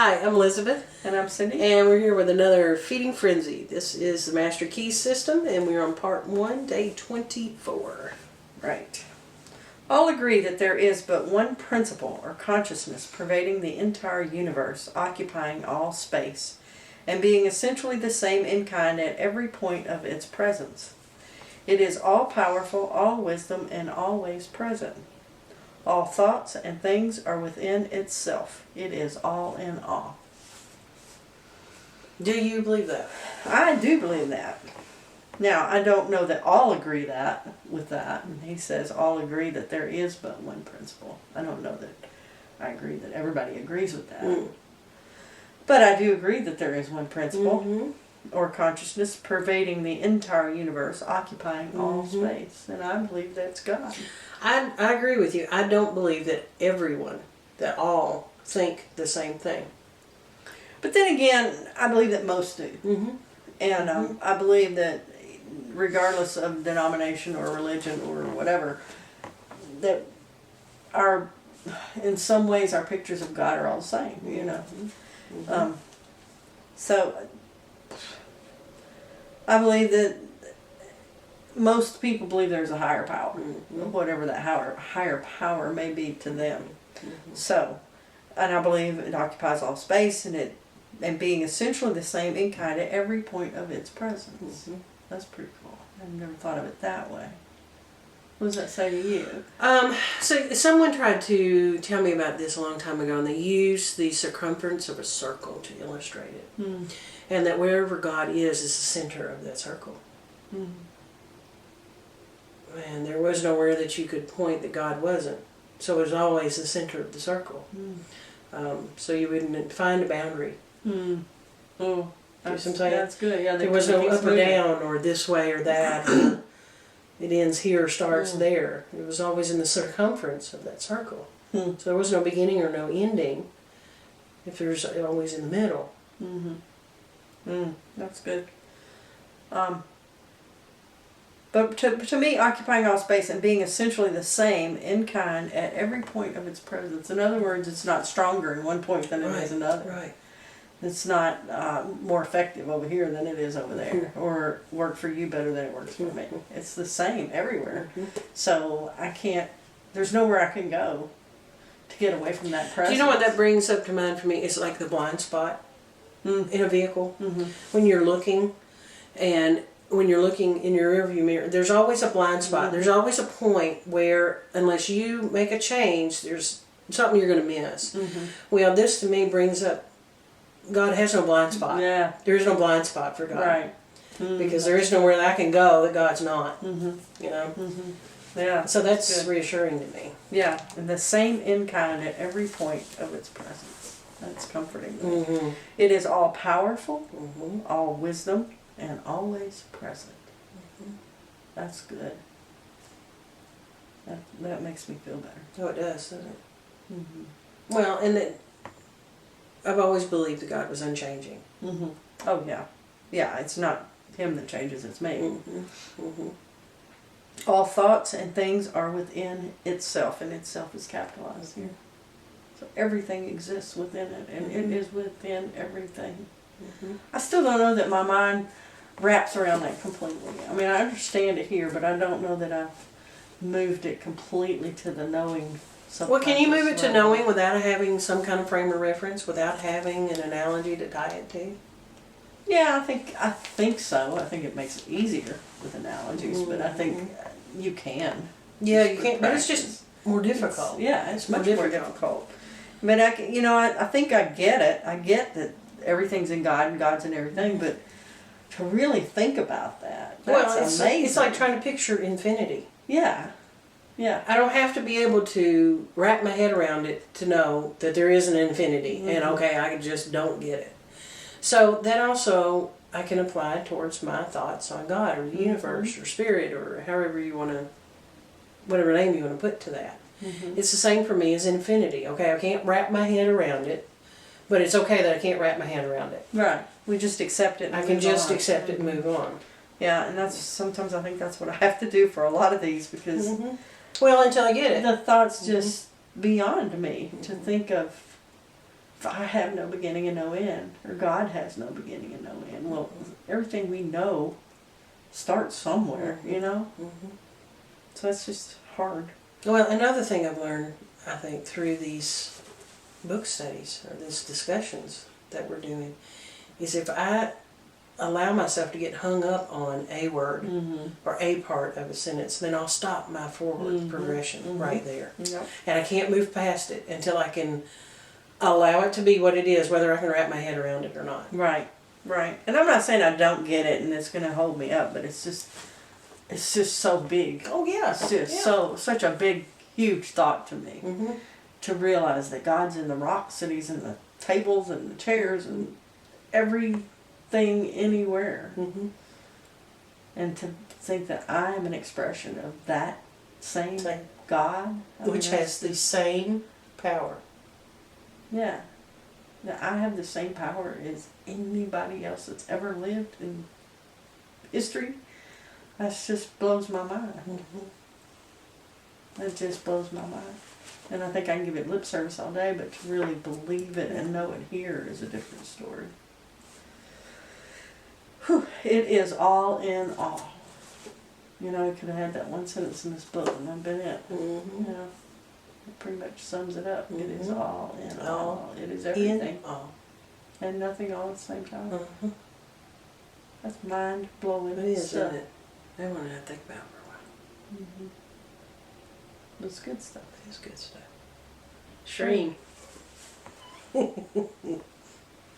Hi, I'm Elizabeth. And I'm Cindy. And we're here with another Feeding Frenzy. This is the Master Key System, and we're on part 1, day 24. Right. All agree that there is but one principle or consciousness pervading the entire universe, occupying all space, and being essentially the same in kind at every point of its presence. It is all-powerful, all-wisdom, and always present. All thoughts and things are within itself. It is all in all. Do you believe that? I do believe that. Now, I don't know that all agree with that. And he says all agree that there is but one principle. I don't know that I agree that everybody agrees with that. But I do agree that there is one principle or consciousness pervading the entire universe, occupying all space. And I believe that's God. I agree with you. I don't believe that everyone, that all, think the same thing. But then again, I believe that most do. And I believe that regardless of denomination or religion or whatever, that in some ways our pictures of God are all the same, you know. So I believe that most people believe there's a higher power, whatever that higher power may be to them. So, and I believe it occupies all space and being essentially the same in kind at every point of its presence. That's pretty cool. I've never thought of it that way. What does that say to you? So someone tried to tell me about this a long time ago, and they used the circumference of a circle to illustrate it. And that wherever God is the center of that circle. And there was nowhere that you could point that God wasn't. So it was always the center of the circle. So you wouldn't find a boundary. Oh, that's good. Yeah, there was no up or down or this way or that. Or it ends here or starts there. It was always in the circumference of that circle. So there was no beginning or no ending if there's always in the middle. That's good. But to me, occupying all space and being essentially the same in kind at every point of its presence. In other words, it's not stronger in one point than it is another. Right. It's not more effective over here than it is over there, or work for you better than it works for me. It's the same everywhere. So there's nowhere I can go to get away from that presence. Do you know what that brings up to mind for me? It's like the blind spot in a vehicle. When you're looking, and when you're looking in your rearview mirror, there's always a blind spot. There's always a point where, unless you make a change, there's something you're going to miss. Well, this to me brings up God has no blind spot. Yeah. There is no blind spot for God. Right. Because there is nowhere that I can go that God's not. You know? Yeah. So that's reassuring to me. Yeah. And the same in kind at every point of its presence. That's comforting to me. It is all powerful, all wisdom, and always present. That's good. That makes me feel better. Oh, it does, doesn't it? Well, and I've always believed that God was unchanging. Oh, yeah. Yeah, it's not him that changes, it's me. All thoughts and things are within itself, and itself is capitalized here. So everything exists within it, and it is within everything. I still don't know that my mind wraps around that completely. I mean, I understand it here, but I don't know that I've moved it completely to the knowing. Well, can you move it to knowing without having some kind of frame of reference, without having an analogy to tie it to? Yeah, I think so. I think it makes it easier with analogies, but I think you can. Yeah, you can, but it's just more difficult. It's much more difficult. But I think I get it. I get that everything's in God and God's in everything, but to really think about that's amazing. It's like trying to picture infinity. Yeah. Yeah. I don't have to be able to wrap my head around it to know that there is an infinity, and I just don't get it. So that also I can apply towards my thoughts on God or the universe or spirit or however you want to, whatever name you want to put to that. It's the same for me as infinity. Okay, I can't wrap my head around it, but it's okay that I can't wrap my head around it. Right. We just accept it and I can just accept it and move on. Yeah, and sometimes I think that's what I have to do for a lot of these, because well, until I get it. The thoughts just beyond me to think of if I have no beginning and no end, or God has no beginning and no end, well, everything we know starts somewhere, you know? Mm-hmm. So that's just hard. Well, another thing I've learned, I think, through these book studies or these discussions that we're doing, is if I allow myself to get hung up on a word or a part of a sentence, then I'll stop my forward progression right there. Yep. And I can't move past it until I can allow it to be what it is, whether I can wrap my head around it or not. Right, right. And I'm not saying I don't get it and it's going to hold me up, but it's just so big. Oh, yeah. It's just such a big, huge thought to me. Mm-hmm. To realize that God's in the rocks and He's in the tables and the chairs and everything anywhere. Mm-hmm. And to think that I am an expression of that same God. Which has the same power. Yeah. That I have the same power as anybody else that's ever lived in history. That just blows my mind. Mm-hmm. It just blows my mind. And I think I can give it lip service all day, but to really believe it and know it here is a different story. Whew, it is all in all. You know, I could have had that one sentence in this book and that'd been it. Mm-hmm. You know, it pretty much sums it up. It is Mhm. all in all. It is everything. In all. And nothing all at the same time. Mm-hmm. That's mind blowing. It is, isn't it? I want to think about it for a while. Mm-hmm. It's good stuff. It is good stuff. Shreen.